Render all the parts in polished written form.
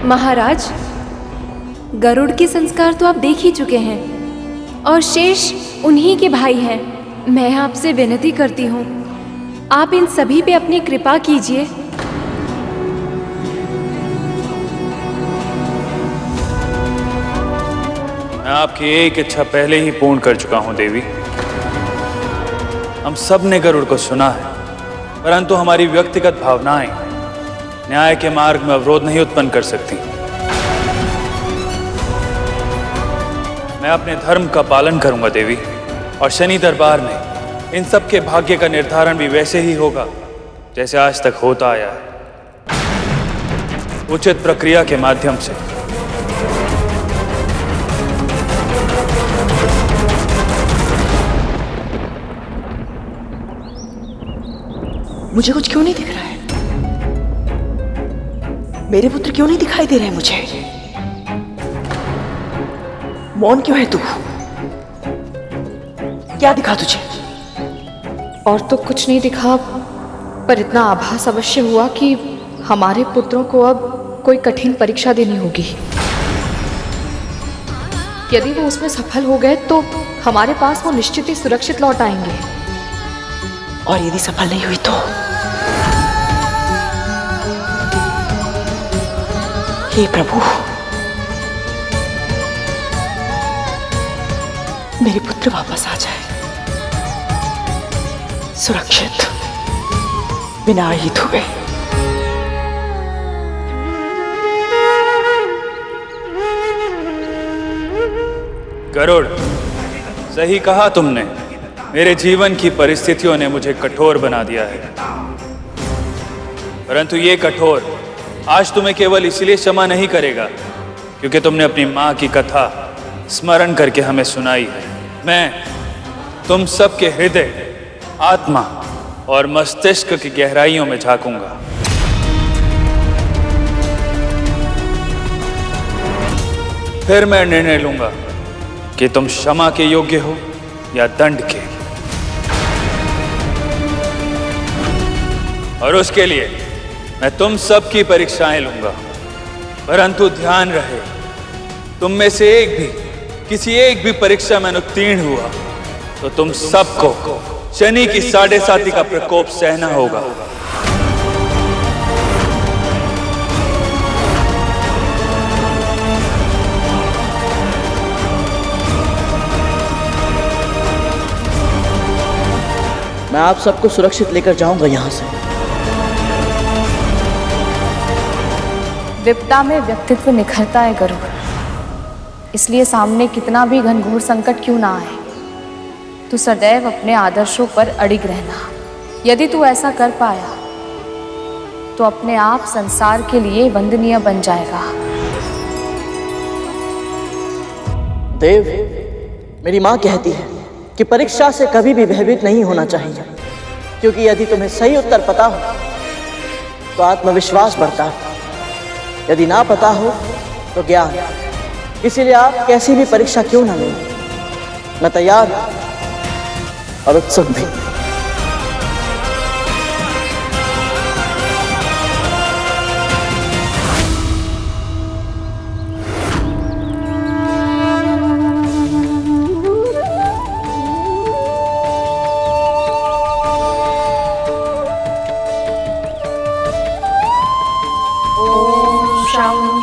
महाराज, गरुड़ के संस्कार तो आप देख ही चुके हैं और शेष उन्हीं के भाई हैं। मैं आपसे विनती करती हूँ, आप इन सभी पे अपनी कृपा कीजिए। मैं आपकी एक इच्छा पहले ही पूर्ण कर चुका हूं देवी। हम सब ने गरुड़ को सुना है, परंतु हमारी व्यक्तिगत भावनाएं न्याय के मार्ग में अवरोध नहीं उत्पन्न कर सकती। मैं अपने धर्म का पालन करूंगा देवी, और शनि दरबार में इन सब के भाग्य का निर्धारण भी वैसे ही होगा जैसे आज तक होता आया है, उचित प्रक्रिया के माध्यम से। मुझे कुछ क्यों नहीं दिख रहा है? मेरे पुत्र क्यों नहीं दिखाई दे रहे मुझे? मौन क्यों है तू? क्या दिखा तुझे? और तो कुछ नहीं दिखा, पर इतना आभास अवश्य हुआ कि हमारे पुत्रों को अब कोई कठिन परीक्षा देनी होगी। यदि वो उसमें सफल हो गए तो हमारे पास वो निश्चित ही सुरक्षित लौट आएंगे, और यदि सफल नहीं हुई तो हे प्रभु, मेरे पुत्र वापस आ जाए सुरक्षित, बिना आहित हुए। गरुड़, सही कहा तुमने। मेरे जीवन की परिस्थितियों ने मुझे कठोर बना दिया है, परंतु ये कठोर आज तुम्हें केवल इसलिए क्षमा नहीं करेगा क्योंकि तुमने अपनी मां की कथा स्मरण करके हमें सुनाई है। मैं तुम सबके हृदय, आत्मा और मस्तिष्क की गहराइयों में झांकूंगा। फिर मैं निर्णय लूंगा कि तुम क्षमा के योग्य हो या दंड के, और उसके लिए मैं तुम सब की परीक्षाएं लूंगा। परंतु ध्यान रहे, तुम में से किसी एक भी परीक्षा में उत्तीर्ण हुआ तो तुम सबको शनि की 7.5 का प्रकोप सहना होगा। मैं आप सबको सुरक्षित लेकर जाऊंगा यहां से। विपदा में व्यक्तित्व निखरता है गरुड़, इसलिए सामने कितना भी घनघोर संकट क्यों ना आए, तू सदैव अपने आदर्शों पर अडिग रहना। यदि तू ऐसा कर पाया तो अपने आप संसार के लिए वंदनीय बन जाएगा। देव, मेरी मां कहती है कि परीक्षा से कभी भी भयभीत नहीं होना चाहिए, क्योंकि यदि तुम्हें सही उत्तर पता हो तो आत्मविश्वास बढ़ता है, यदि ना पता हो तो ज्ञान। इसीलिए आप कैसी भी परीक्षा क्यों ना लें, मैं तैयार और उत्सुक भी।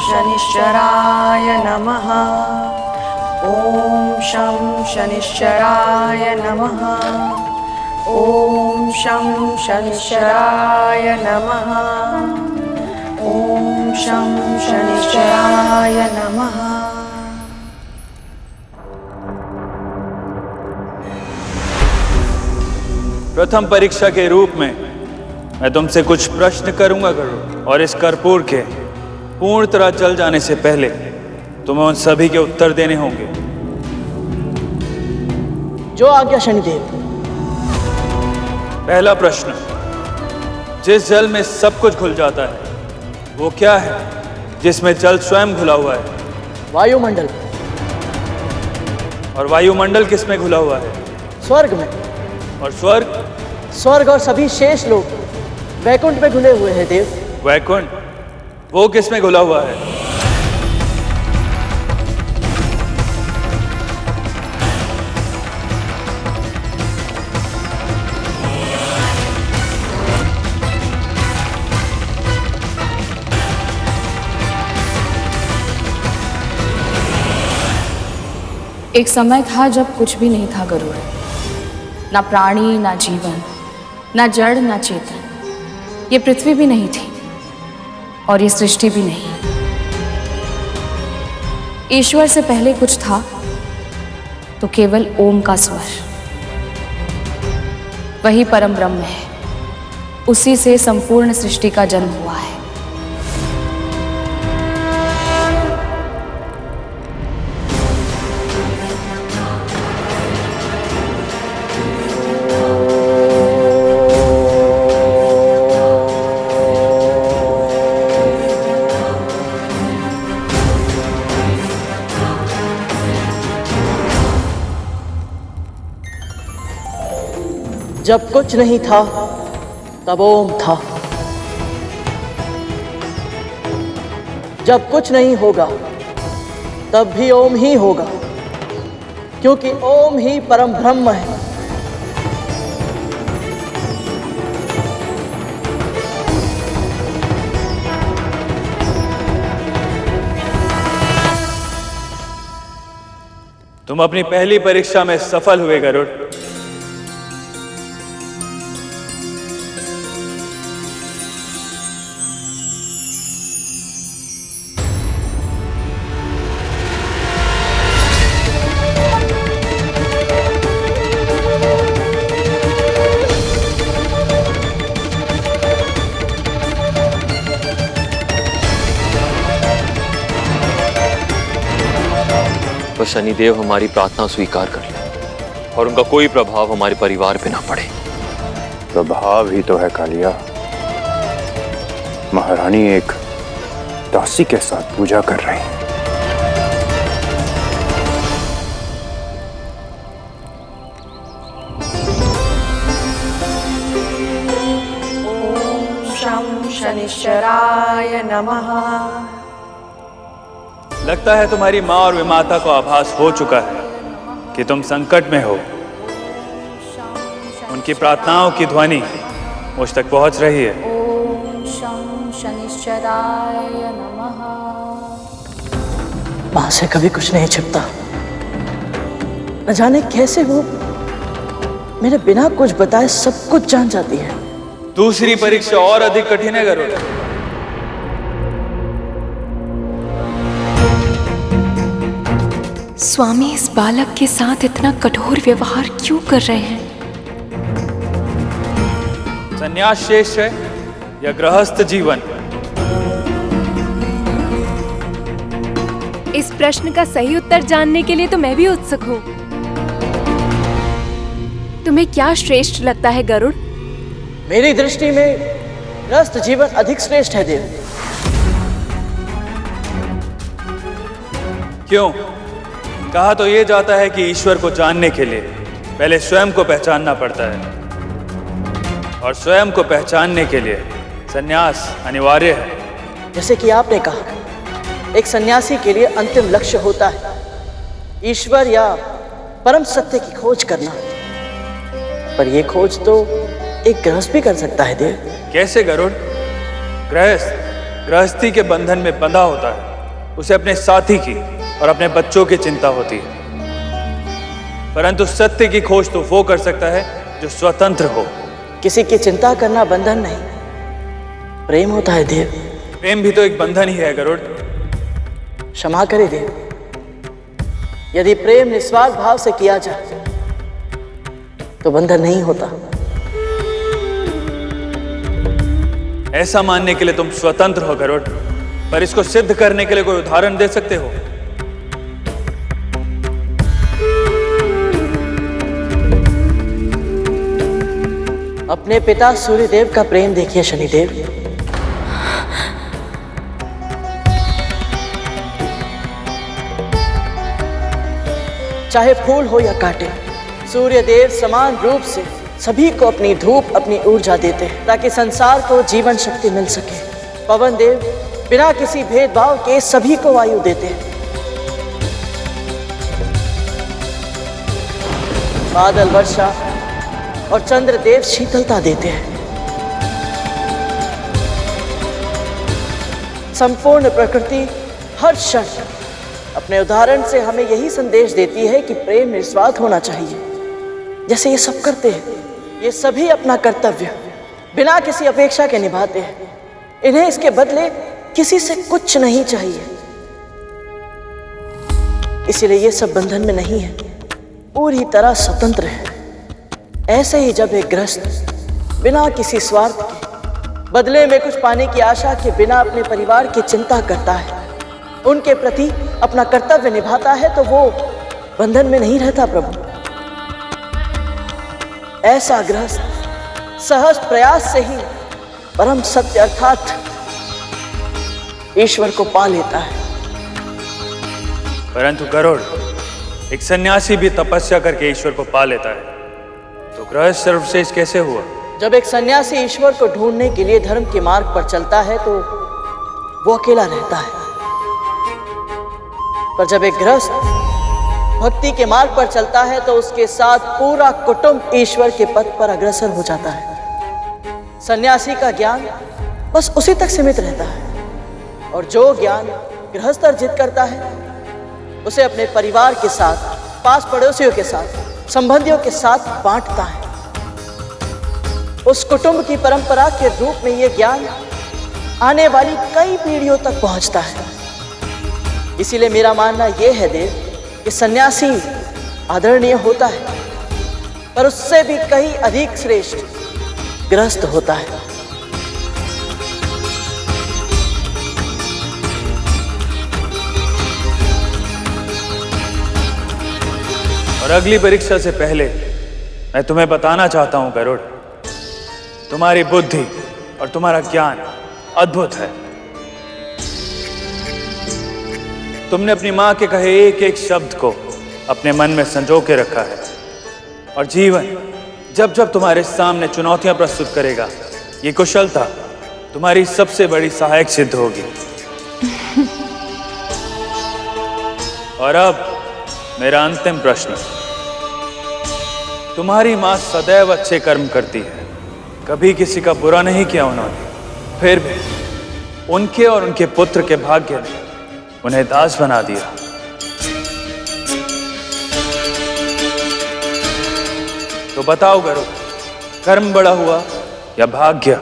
शनिश्चराय नमः। ओम शं शनिश्चराय नमः। ओम शं शनिश्चराय नमः। ओम शं शनिश्चराय नमः। प्रथम परीक्षा के रूप में मैं तुमसे कुछ प्रश्न करूंगा गरुड़, और इस कर्पूर के पूर्ण तरह जल जाने से पहले तुम्हें उन सभी के उत्तर देने होंगे। जो आज्ञा शनिदेव। पहला प्रश्न, जिस जल में सब कुछ घुल जाता है वो क्या है जिसमें जल स्वयं घुला हुआ है? वायुमंडल। और वायुमंडल किसमें घुला हुआ है? स्वर्ग में। और स्वर्ग? स्वर्ग और सभी शेष लोग वैकुंठ में घुले हुए हैं देव। वैकुंठ, वो किसमें घुला हुआ है? एक समय था जब कुछ भी नहीं था गरुड़, ना प्राणी, ना जीवन, ना जड़, ना चेतन। ये पृथ्वी भी नहीं थी और ये सृष्टि भी नहीं। ईश्वर से पहले कुछ था तो केवल ओम का स्वर। वही परम ब्रह्म है, उसी से संपूर्ण सृष्टि का जन्म हुआ है। जब कुछ नहीं था तब ओम था। जब कुछ नहीं होगा तब भी ओम ही होगा, क्योंकि ओम ही परम ब्रह्म है। तुम अपनी पहली परीक्षा में सफल हुए गरुड़। तो शनिदेव हमारी प्रार्थना स्वीकार कर ले और उनका कोई प्रभाव हमारे परिवार पे ना पड़े। प्रभाव ही तो है कालिया। महारानी एक दासी के साथ पूजा कर रही है। शं शनिश्चराय नमः। लगता है तुम्हारी माँ और विमाता को आभास हो चुका है कि तुम संकट में हो। उनकी प्रार्थनाओं की ध्वनि मुझ तक पहुंच रही है। ओम शं शनिश्चराय नमः। मां से कभी कुछ नहीं छिपता। न जाने कैसे वो मेरे बिना कुछ बताए सब कुछ जान जाती है। दूसरी परीक्षा और अधिक कठिन है गरुड़। स्वामी इस बालक के साथ इतना कठोर व्यवहार क्यों कर रहे हैं? संन्यास शेष है या गृहस्थ जीवन? इस प्रश्न का सही उत्तर जानने के लिए तो मैं भी उत्सुक हूँ। तुम्हें क्या श्रेष्ठ लगता है गरुड़? मेरी दृष्टि में गृहस्थ जीवन अधिक श्रेष्ठ है देव। क्यों? कहा तो ये जाता है कि ईश्वर को जानने के लिए पहले स्वयं को पहचानना पड़ता है और स्वयं को पहचानने के लिए संन्यास अनिवार्य है। जैसे कि आपने कहा, एक सन्यासी के लिए अंतिम लक्ष्य होता है ईश्वर या परम सत्य की खोज करना। पर यह खोज तो एक गृहस्थ भी कर सकता है देव। कैसे गरुड़? गृहस्थी के बंधन में बंधा होता है। उसे अपने साथी की और अपने बच्चों की चिंता होती है। परंतु सत्य की खोज तो वो कर सकता है जो स्वतंत्र हो। किसी की चिंता करना बंधन नहीं, प्रेम होता है देव। प्रेम भी तो एक बंधन ही है गरुड़। क्षमा करे देव, यदि प्रेम निस्वार्थ भाव से किया जाए तो बंधन नहीं होता। ऐसा मानने के लिए तुम स्वतंत्र हो गरुड़, पर इसको सिद्ध करने के लिए कोई उदाहरण दे सकते हो? अपने पिता सूर्यदेव का प्रेम देखिए शनिदेव। चाहे फूल हो या कांटे, सूर्यदेव समान रूप से सभी को अपनी धूप, अपनी ऊर्जा देते हैं ताकि संसार को जीवन शक्ति मिल सके। पवन देव बिना किसी भेदभाव के सभी को वायु देते हैं। बादल वर्षा और चंद्रदेव शीतलता देते हैं। संपूर्ण प्रकृति हर क्षण अपने उदाहरण से हमें यही संदेश देती है कि प्रेम निस्वार्थ होना चाहिए। जैसे ये सब करते हैं, ये सभी अपना कर्तव्य बिना किसी अपेक्षा के निभाते हैं। इन्हें इसके बदले किसी से कुछ नहीं चाहिए, इसीलिए ये सब बंधन में नहीं है, पूरी तरह स्वतंत्र है। ऐसे ही जब एक गृहस्थ बिना किसी स्वार्थ के बदले में कुछ पाने की आशा के बिना अपने परिवार की चिंता करता है, उनके प्रति अपना कर्तव्य निभाता है, तो वो बंधन में नहीं रहता प्रभु। ऐसा गृहस्थ सहज प्रयास से ही परम सत्य अर्थात ईश्वर को पा लेता है। परंतु गरुड़, एक सन्यासी भी तपस्या करके ईश्वर को पा लेता है, तो गृहस्थ सर्वश्रेष्ठ कैसे हुआ? जब एक सन्यासी ईश्वर को ढूंढने के लिए धर्म के मार्ग पर चलता है तो वो अकेला रहता है, पर जब एक गृहस्थ भक्ति के मार्ग पर चलता है तो उसके साथ पूरा कुटुंब ईश्वर के पथ पर अग्रसर हो जाता है। सन्यासी का ज्ञान बस उसी तक सीमित रहता है, और जो ज्ञान गृहस्थ अर्जित करता है उसे अपने परिवार के साथ, पास पड़ोसियों के साथ, संबंधियों के साथ बांटता है। उस कुटुंब की परंपरा के रूप में यह ज्ञान आने वाली कई पीढ़ियों तक पहुंचता है। इसीलिए मेरा मानना यह है देव कि सन्यासी आदरणीय होता है, पर उससे भी कहीं अधिक श्रेष्ठ गृहस्थ होता है। और अगली परीक्षा से पहले मैं तुम्हें बताना चाहता हूं गरुड़, तुम्हारी बुद्धि और तुम्हारा ज्ञान अद्भुत है। तुमने अपनी मां के कहे एक एक शब्द को अपने मन में संजो के रखा है, और जीवन जब जब तुम्हारे सामने चुनौतियां प्रस्तुत करेगा, ये कुशलता तुम्हारी सबसे बड़ी सहायक सिद्ध होगी। और अब मेरा अंतिम प्रश्न, तुम्हारी मां सदैव अच्छे कर्म करती है, कभी किसी का बुरा नहीं किया उन्होंने, फिर भी उनके और उनके पुत्र के भाग्य ने उन्हें दास बना दिया। तो बताओ गरुड़, कर्म बड़ा हुआ या भाग्य?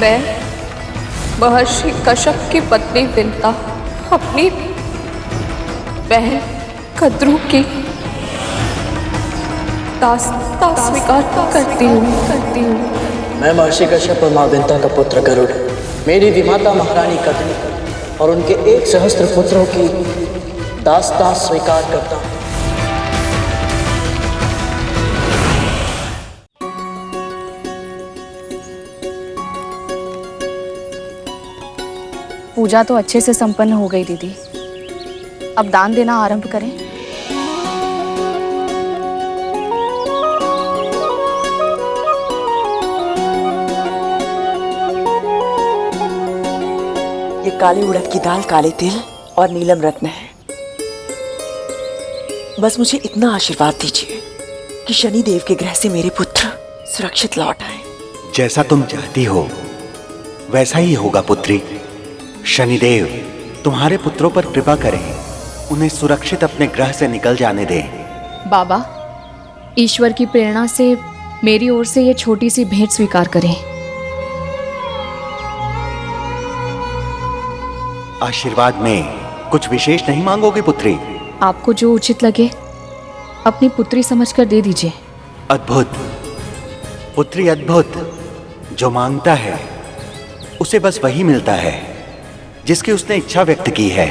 मैं महर्षि कश्यप की पत्नी विंता अपनी बहन कद्रू की दासता स्वीकार करती हूँ। मैं महर्षि कश्यप और मां विंता का पुत्र गरुड़, मेरी विमाता महारानी कद्रू और उनके 1 सहस्त्र पुत्रों की दासता स्वीकार करता हूँ। पूजा तो अच्छे से संपन्न हो गई दीदी, अब दान देना आरंभ करें। ये काली उड़द की दाल, काले तिल और नीलम रत्न है। बस मुझे इतना आशीर्वाद दीजिए कि शनि देव के ग्रह से मेरे पुत्र सुरक्षित लौट आए। जैसा तुम चाहती हो वैसा ही होगा पुत्री। शनिदेव तुम्हारे पुत्रों पर कृपा करें, उन्हें सुरक्षित अपने ग्रह से निकल जाने दें। बाबा, ईश्वर की प्रेरणा से मेरी ओर से ये छोटी सी भेंट स्वीकार करें। आशीर्वाद में कुछ विशेष नहीं मांगोगे पुत्री? आपको जो उचित लगे अपनी पुत्री समझकर दे दीजिए। अद्भुत पुत्री, अद्भुत। जो मांगता है उसे बस वही मिलता है जिसकी उसने इच्छा व्यक्त की है,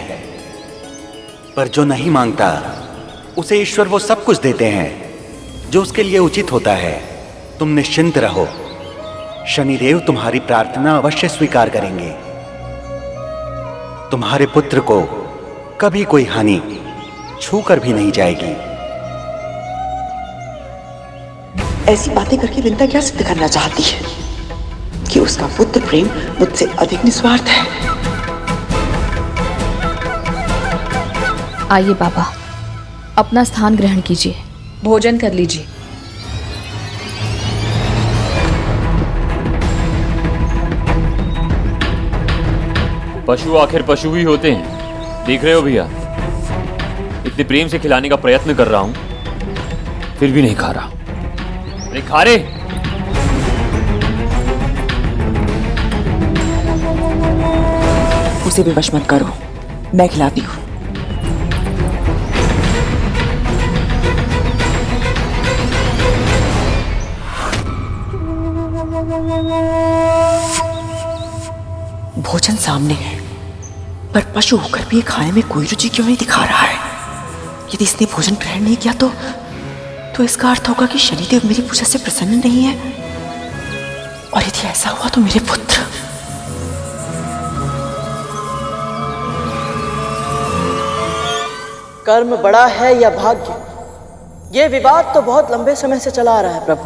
पर जो नहीं मांगता उसे ईश्वर वो सब कुछ देते हैं जो उसके लिए उचित होता है। तुम निश्चिंत रहो, शनिदेव तुम्हारी प्रार्थना अवश्य स्वीकार करेंगे। तुम्हारे पुत्र को कभी कोई हानि छू कर भी नहीं जाएगी। ऐसी बातें करके विंता क्या सिद्ध करना चाहती है कि उसका पुत्र प्रेम मुझसे अधिक निस्वार्थ है। आइए बाबा, अपना स्थान ग्रहण कीजिए, भोजन कर लीजिए। पशु आखिर पशु ही होते हैं, देख रहे हो भैया। इतने प्रेम से खिलाने का प्रयत्न कर रहा हूं, फिर भी नहीं खा रहा। अरे खा रे। उसे भी वश मत करो, मैं खिलाती हूँ। भोजन सामने है, पर पशु होकर भी ये खाने में कोई रुचि क्यों नहीं दिखा रहा है? यदि इसने भोजन ग्रहण नहीं किया तो इसका अर्थ होगा कि शनिदेव मेरी पूजा से प्रसन्न नहीं है। और यदि ऐसा हुआ तो मेरे पुत्र। कर्म बड़ा है या भाग्य, ये विवाद तो बहुत लंबे समय से चला आ रहा है प्रभु।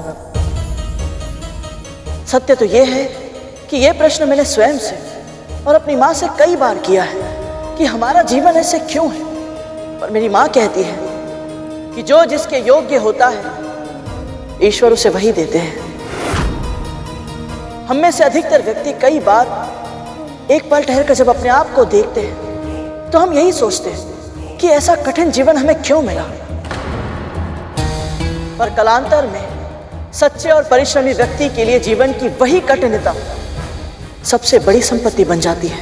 सत्य तो ये है कि ये प्रश्न मैंने स्वयं से और अपनी माँ से कई बार किया है कि हमारा जीवन ऐसे क्यों है। पर मेरी माँ कहती है कि जो जिसके योग्य होता है ईश्वर उसे वही देते हैं। हम में से अधिकतर व्यक्ति कई बार एक पल ठहर कर जब अपने आप को देखते हैं तो हम यही सोचते हैं कि ऐसा कठिन जीवन हमें क्यों मिला। पर कालांतर में सच्चे और परिश्रमी व्यक्ति के लिए जीवन की वही कठिनता सबसे बड़ी संपत्ति बन जाती है।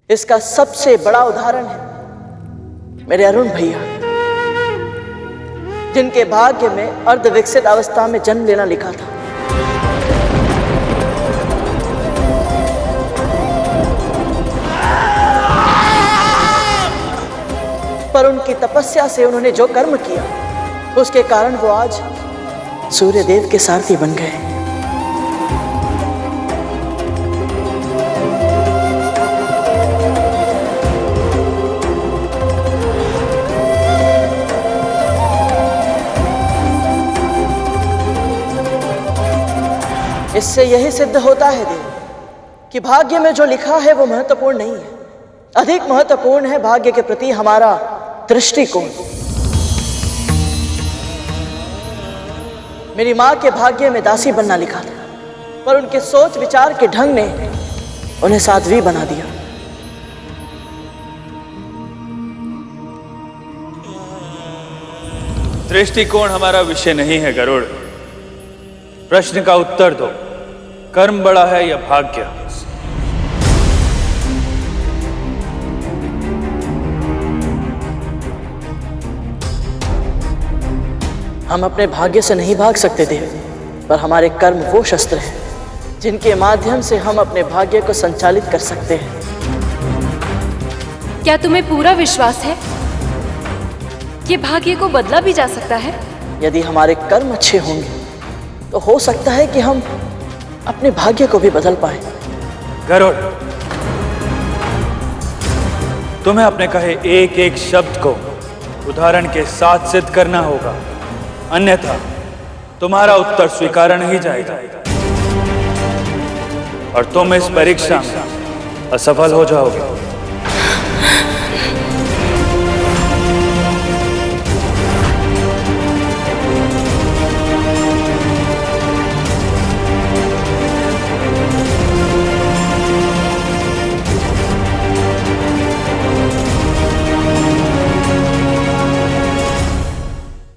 इसका सबसे बड़ा उदाहरण है मेरे अरुण भैया, जिनके भाग्य में अर्धविकसित अवस्था में जन्म लेना लिखा था। पर उनकी तपस्या से उन्होंने जो कर्म किया उसके कारण वो आज सूर्य देव के सारथी बन गए। इससे यही सिद्ध होता है देव कि भाग्य में जो लिखा है वो महत्वपूर्ण नहीं है। अधिक महत्वपूर्ण है भाग्य के प्रति हमारा दृष्टिकोण। मेरी माँ के भाग्य में दासी बनना लिखा था, पर उनके सोच विचार के ढंग ने उन्हें साध्वी बना दिया। दृष्टिकोण हमारा विषय नहीं है गरुड़। प्रश्न का उत्तर दो, कर्म बड़ा है या भाग्य? हम अपने भाग्य से नहीं भाग सकते देव, पर हमारे कर्म वो शस्त्र हैं जिनके माध्यम से हम अपने भाग्य को संचालित कर सकते हैं। क्या तुम्हें पूरा विश्वास है कि भाग्य को बदला भी जा सकता है? यदि हमारे कर्म अच्छे होंगे तो हो सकता है कि हम अपने भाग्य को भी बदल पाए। गरुड़, तुम्हें अपने कहे एक एक शब्द को उदाहरण के साथ सिद्ध करना होगा, अन्यथा तुम्हारा उत्तर स्वीकारा नहीं जाएगा और तुम इस परीक्षा में असफल हो जाओगे।